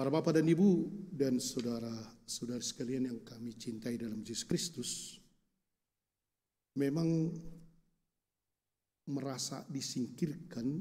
Para bapak dan ibu dan saudara-saudari sekalian yang kami cintai dalam Yesus Kristus, memang merasa disingkirkan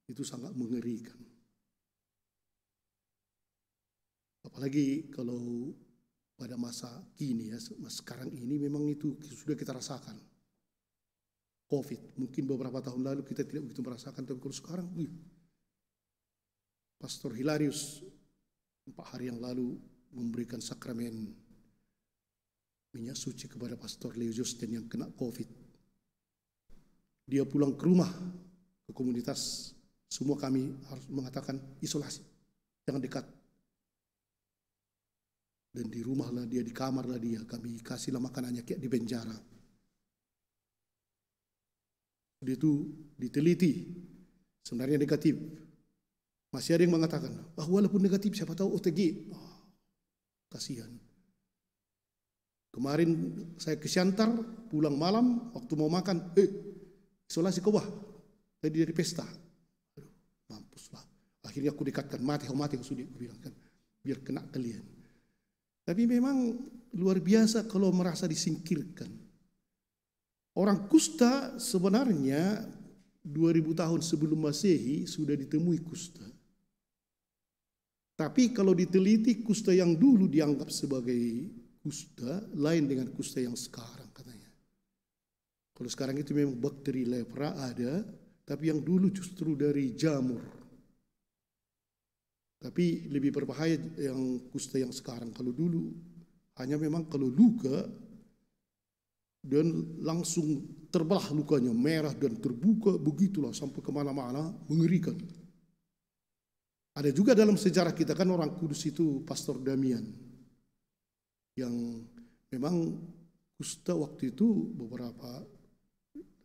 itu sangat mengerikan. Apalagi kalau pada masa kini ya, sekarang ini memang itu sudah kita rasakan. COVID, mungkin beberapa tahun lalu kita tidak begitu merasakan, tapi kalau sekarang, Pastor Hilarius 4 hari yang lalu memberikan sakramen minyak suci kepada Pastor Leo Justin yang kena COVID. Dia pulang ke rumah, ke komunitas, semua kami harus mengatakan isolasi, jangan dekat. Dan di rumahlah dia, di kamarlah dia, kami kasihlah makanannya kayak di penjara. Dia itu diteliti, sebenarnya negatif. Masih ada yang mengatakan, walaupun negatif siapa tahu OTG. Kasihan. Kemarin saya ke Siantar, pulang malam, waktu mau makan, isolasi kau tadi dari pesta. Aduh, mampuslah. Akhirnya aku dekatkan, mati sudah aku bilang kan, biar kena kalian. Tapi memang luar biasa kalau merasa disingkirkan. Orang kusta sebenarnya 2000 tahun sebelum Masehi sudah ditemui kusta. Tapi kalau diteliti, kusta yang dulu dianggap sebagai kusta lain dengan kusta yang sekarang katanya. Kalau sekarang itu memang bakteri lepra ada, tapi yang dulu justru dari jamur. Tapi lebih berbahaya yang kusta yang sekarang. Kalau dulu hanya memang kalau luka dan langsung terbelah lukanya, merah dan terbuka, begitulah sampai kemana-mana, mengerikan. Ada juga dalam sejarah kita kan orang kudus itu Pastor Damian, yang memang kusta waktu itu beberapa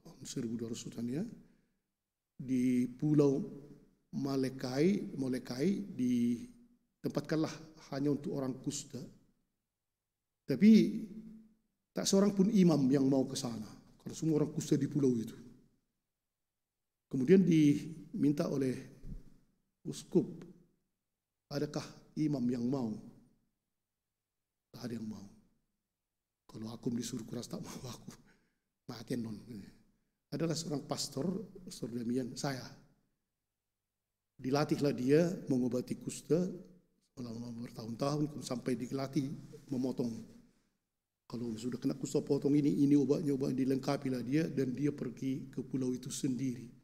tahun 1200-an ya, di pulau Molokai ditempatkanlah hanya untuk orang kusta. Tapi tak seorang pun imam yang mau ke sana, karena semua orang kusta di pulau itu. Kemudian diminta oleh uskup, adakah imam yang mau? Tak ada yang mau. Kalau aku disuruh kuras tak mau aku. Matian non. Adalah seorang pastor Damian, saya. Dilatihlah dia mengobati kusta selama bertahun-tahun sampai dilatih memotong. Kalau sudah kena kusta potong ini obatnya dilengkapilah dia, dan dia pergi ke pulau itu sendiri.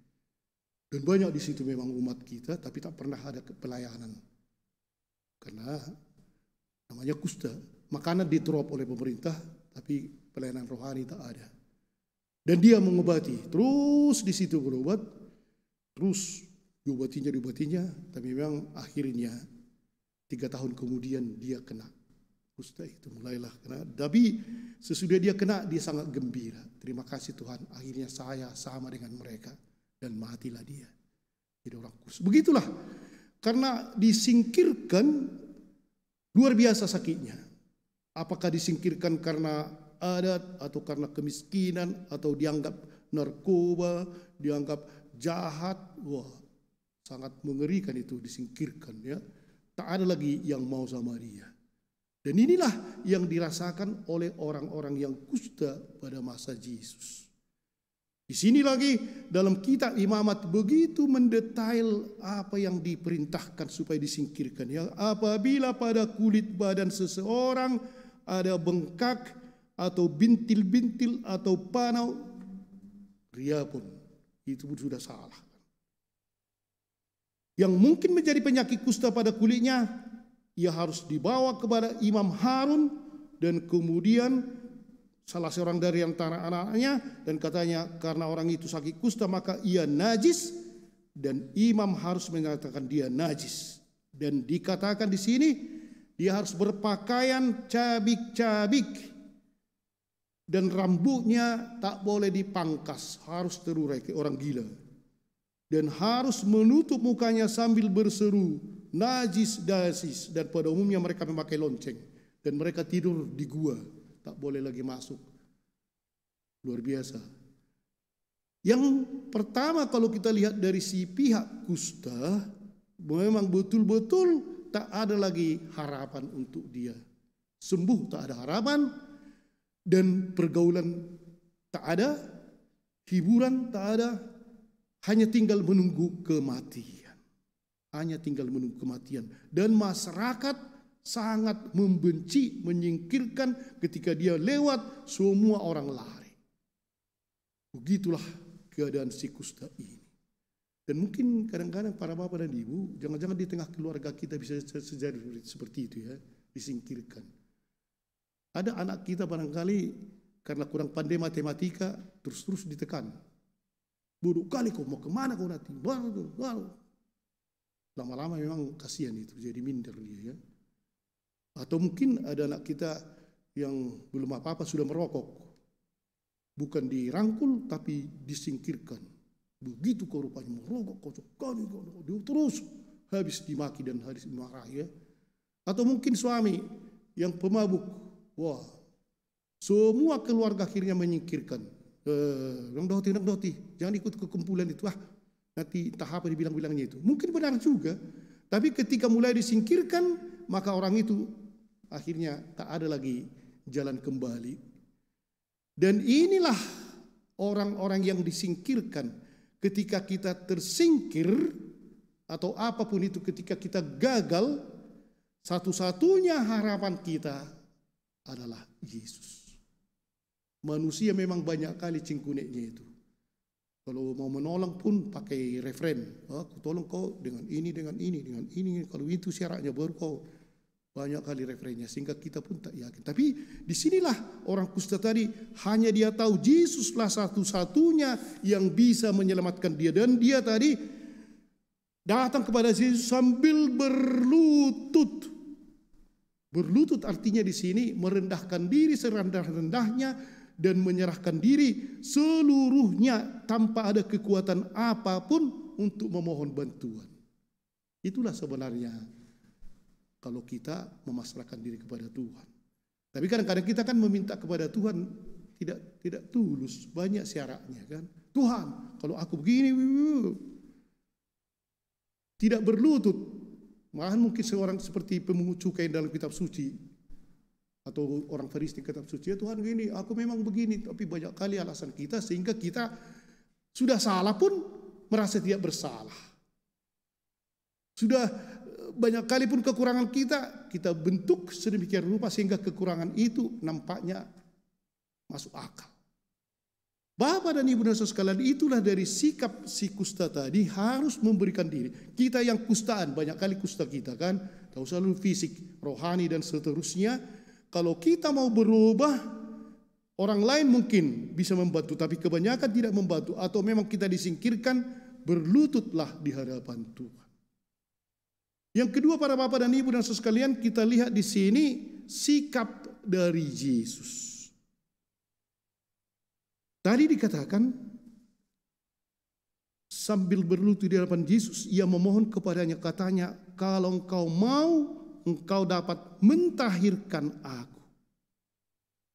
Dan banyak di situ memang umat kita, tapi tak pernah ada pelayanan. Karena namanya kusta, makanan didrop oleh pemerintah, tapi pelayanan rohani tak ada. Dan dia mengobati, terus di situ berobat, terus diobatinya, tapi memang akhirnya 3 tahun kemudian dia kena kusta itu, mulailah kena. Tapi sesudah dia kena, dia sangat gembira. Terima kasih Tuhan, akhirnya saya sama dengan mereka. Dan matilah dia. Jadi orang kusta. Begitulah, karena disingkirkan luar biasa sakitnya. Apakah disingkirkan karena adat, atau karena kemiskinan, atau dianggap narkoba, dianggap jahat. Wah, sangat mengerikan itu, disingkirkan ya. Tak ada lagi yang mau sama dia. Dan inilah yang dirasakan oleh orang-orang yang kusta pada masa Yesus. Di sini lagi dalam kitab Imamat begitu mendetail apa yang diperintahkan supaya disingkirkan. Ya, apabila pada kulit badan seseorang ada bengkak atau bintil-bintil atau panau, riapun, itu pun sudah salah. Yang mungkin menjadi penyakit kusta pada kulitnya, ia harus dibawa kepada Imam Harun, dan kemudian salah seorang dari antara anak-anaknya, dan katanya karena orang itu sakit kusta maka ia najis, dan imam harus menyatakan dia najis. Dan dikatakan di sini dia harus berpakaian cabik-cabik, dan rambutnya tak boleh dipangkas, harus terurai kayak orang gila, dan harus menutup mukanya sambil berseru najis dasis. Dan pada umumnya mereka memakai lonceng, dan mereka tidur di gua, tak boleh lagi masuk. Luar biasa. Yang pertama kalau kita lihat dari si pihak kusta, memang betul-betul tak ada lagi harapan untuk dia. Sembuh tak ada harapan, dan pergaulan tak ada, hiburan tak ada, hanya tinggal menunggu kematian. Hanya tinggal menunggu kematian. Dan masyarakat sangat membenci, menyingkirkan ketika dia lewat, semua orang lari. Begitulah keadaan si kusta ini. Dan mungkin kadang-kadang para bapak dan ibu, jangan-jangan di tengah keluarga kita bisa terjadi seperti itu ya, disingkirkan. Ada anak kita barangkali karena kurang pandai matematika, terus-terus ditekan. Bodoh kali kau mau kemana kau nanti? Lama-lama memang kasihan itu, jadi minder dia ya. Atau mungkin ada anak kita yang belum apa-apa sudah merokok. Bukan dirangkul tapi disingkirkan. Begitu kau rupanya merokok, kau sekali, terus habis dimaki dan habis dimarah ya. Atau mungkin suami yang pemabuk, wah, semua keluarga akhirnya menyingkirkan. Nang doti, jangan ikut ke kumpulan itu, nanti entah apa dibilang-bilangnya itu. Mungkin benar juga, tapi ketika mulai disingkirkan, maka orang itu akhirnya tak ada lagi jalan kembali. Dan inilah orang-orang yang disingkirkan. Ketika kita tersingkir atau apapun itu, ketika kita gagal, satu-satunya harapan kita adalah Yesus. Manusia memang banyak kali cingkuneknya itu. Kalau mau menolong pun pakai referen. Aku tolong kau dengan ini, dengan ini, dengan ini. Kalau itu syaratnya baru kau. Banyak kali referennya sehingga kita pun tak yakin. Tapi disinilah orang kusta tadi hanya dia tahu Yesuslah satu-satunya yang bisa menyelamatkan dia. Dan dia tadi datang kepada Yesus sambil berlutut. Berlutut artinya di sini merendahkan diri serendah-rendahnya dan menyerahkan diri seluruhnya tanpa ada kekuatan apapun untuk memohon bantuan. Itulah sebenarnya kalau kita memasrahkan diri kepada Tuhan. Tapi kadang-kadang kita kan meminta kepada Tuhan tidak tulus, banyak syaratnya kan. Tuhan, kalau aku begini, tidak berlutut. Malahan mungkin seorang seperti pemungut cukai dalam kitab suci atau orang Farisi di kitab suci, ya Tuhan begini, aku memang begini, tapi banyak kali alasan kita sehingga kita sudah salah pun merasa tidak bersalah. Sudah banyak kali pun kekurangan kita bentuk sedemikian rupa sehingga kekurangan itu nampaknya masuk akal. Bapak dan Ibu dan saudara sekalian, itulah dari sikap si kusta tadi, harus memberikan diri. Kita yang kustaan, banyak kali kusta kita kan, tahu selalu fisik, rohani dan seterusnya. Kalau kita mau berubah, orang lain mungkin bisa membantu, tapi kebanyakan tidak membantu atau memang kita disingkirkan, berlututlah di hadapan Tuhan. Yang kedua para bapak dan ibu dan saudara sekalian, kita lihat di sini sikap dari Yesus. Tadi dikatakan sambil berlutut di hadapan Yesus, ia memohon kepadanya, katanya, kalau engkau mau, engkau dapat mentahirkan aku.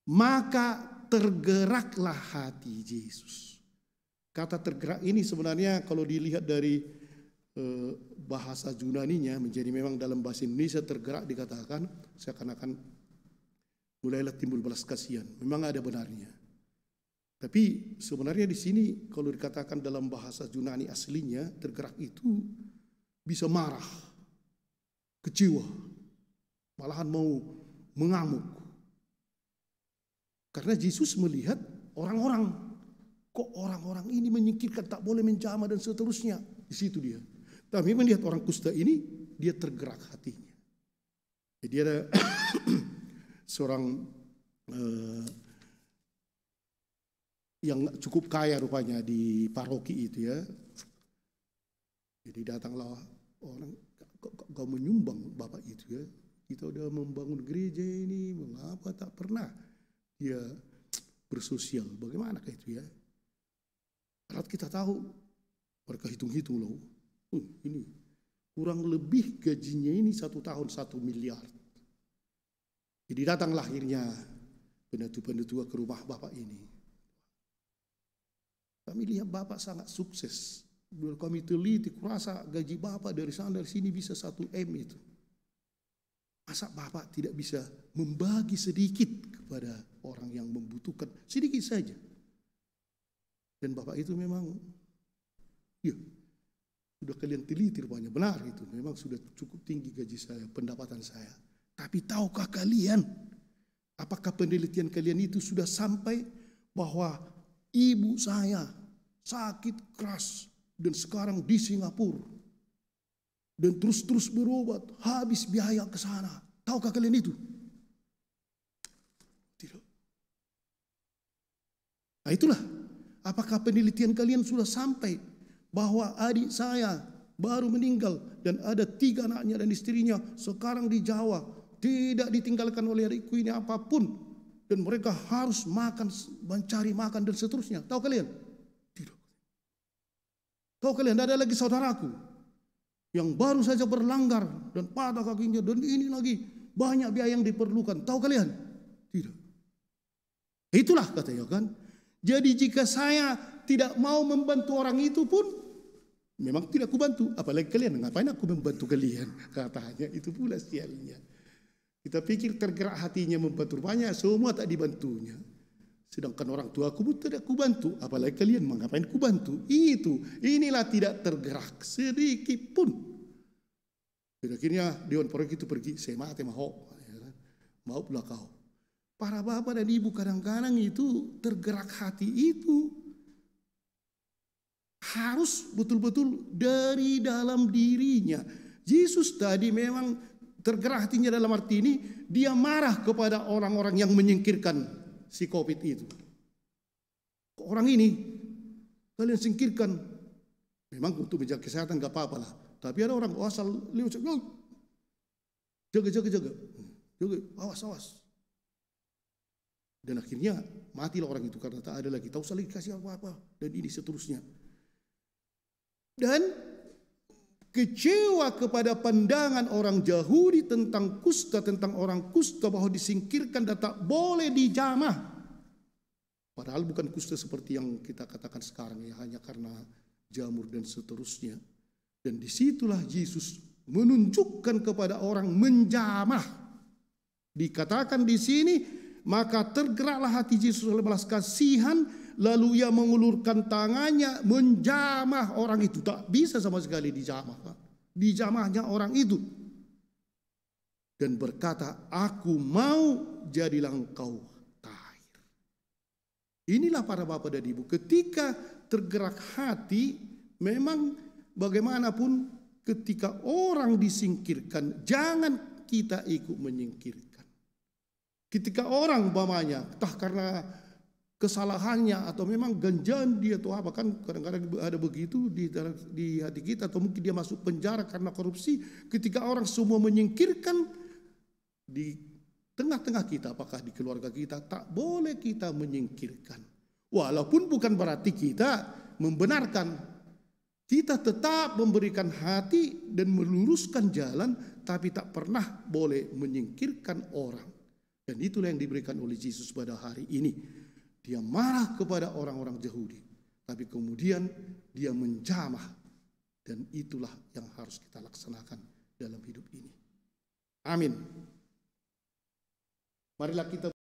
Maka tergeraklah hati Yesus. Kata tergerak ini sebenarnya kalau dilihat dari bahasa Yunaninya menjadi memang dalam bahasa Indonesia tergerak dikatakan seakan-akan mulailah timbul belas kasihan. Memang ada benarnya. Tapi sebenarnya di sini kalau dikatakan dalam bahasa Yunani aslinya tergerak itu bisa marah, kecewa, malahan mau mengamuk. Karena Yesus melihat orang-orang, kok orang-orang ini menyingkirkan, tak boleh menjamah dan seterusnya. Di situ dia. Tapi melihat orang kusta ini, dia tergerak hatinya. Jadi ada seorang yang cukup kaya rupanya di paroki itu ya. Jadi datanglah orang, kau menyumbang bapak itu ya. Kita udah membangun gereja ini, mengapa tak pernah dia bersosial? Bagaimana itu ya? Karena kita tahu, mereka hitung-hitung loh. Ini kurang lebih gajinya ini 1 tahun 1 miliar. Jadi datanglah akhirnya pendatua-pendatua ke rumah bapak ini. Kami lihat bapak sangat sukses. Kami teliti, kurasa gaji bapak dari sana dari sini bisa 1 M itu. Masa Bapak tidak bisa membagi sedikit kepada orang yang membutuhkan, sedikit saja. Dan Bapak itu memang, ya, sudah kalian teliti rupanya, benar itu. Memang sudah cukup tinggi gaji saya, pendapatan saya. Tapi tahukah kalian, apakah penelitian kalian itu sudah sampai bahwa ibu saya sakit keras dan sekarang di Singapura. Dan terus-terus berobat, habis biaya ke sana. Tahukah kalian itu? Tidak. Nah itulah, apakah penelitian kalian sudah sampai bahwa adik saya baru meninggal dan ada 3 anaknya dan istrinya sekarang di Jawa, tidak ditinggalkan oleh adikku ini apapun, dan mereka harus makan, mencari makan dan seterusnya. Tahu kalian? Tidak. Tahu kalian, ada lagi saudaraku yang baru saja berlanggar dan patah kakinya dan ini lagi banyak biaya yang diperlukan. Tahu kalian? Tidak. Itulah katanya kan. Jadi jika saya tidak mau membantu orang itu pun memang tidak kubantu. Apalagi kalian, ngapain aku membantu kalian? Katanya itu pula sialnya. Kita pikir tergerak hatinya membantu, banyak semua tak dibantunya. Sedangkan orang tua aku pun tidak kubantu, apalagi kalian, ngapain kubantu? Inilah tidak tergerak sedikit pun. Dan akhirnya Dewan Proyek itu pergi, saya mati mau pula kau. Para bapak dan ibu kadang-kadang itu tergerak hati itu harus betul-betul dari dalam dirinya. Yesus tadi memang tergerak hatinya dalam arti ini, dia marah kepada orang-orang yang menyingkirkan si COVID itu. Orang ini kalian singkirkan, memang untuk menjaga kesehatan gak apa-apa lah. Tapi ada orang asal lewat, jaga, awas. Dan akhirnya matilah orang itu karena tak ada lagi, tak usah lagi kasih apa-apa, dan ini seterusnya. Dan kecewa kepada pandangan orang Yahudi tentang kusta, tentang orang kusta bahwa disingkirkan dan tak boleh dijamah. Padahal bukan kusta seperti yang kita katakan sekarang ya, hanya karena jamur dan seterusnya. Dan disitulah Yesus menunjukkan kepada orang menjamah. Dikatakan di sini, maka tergeraklah hati Yesus oleh belas kasihan, lalu ia mengulurkan tangannya menjamah orang itu. Tak bisa sama sekali dijamah. Dijamahnya orang itu. Dan berkata, aku mau jadilah engkau tahir. Inilah para bapak dan ibu. Ketika tergerak hati, memang bagaimanapun ketika orang disingkirkan, jangan kita ikut menyingkirkan. Ketika orang umpamanya, entah karena kesalahannya atau memang ganjaan dia atau apa, kan kadang-kadang ada begitu di hati kita, atau mungkin dia masuk penjara karena korupsi. Ketika orang semua menyingkirkan di tengah-tengah kita, apakah di keluarga kita, tak boleh kita menyingkirkan. Walaupun bukan berarti kita membenarkan, kita tetap memberikan hati dan meluruskan jalan, tapi tak pernah boleh menyingkirkan orang. Dan itulah yang diberikan oleh Yesus pada hari ini. Dia marah kepada orang-orang Yahudi, tapi kemudian dia menjamah. Dan itulah yang harus kita laksanakan dalam hidup ini. Amin. Marilah kita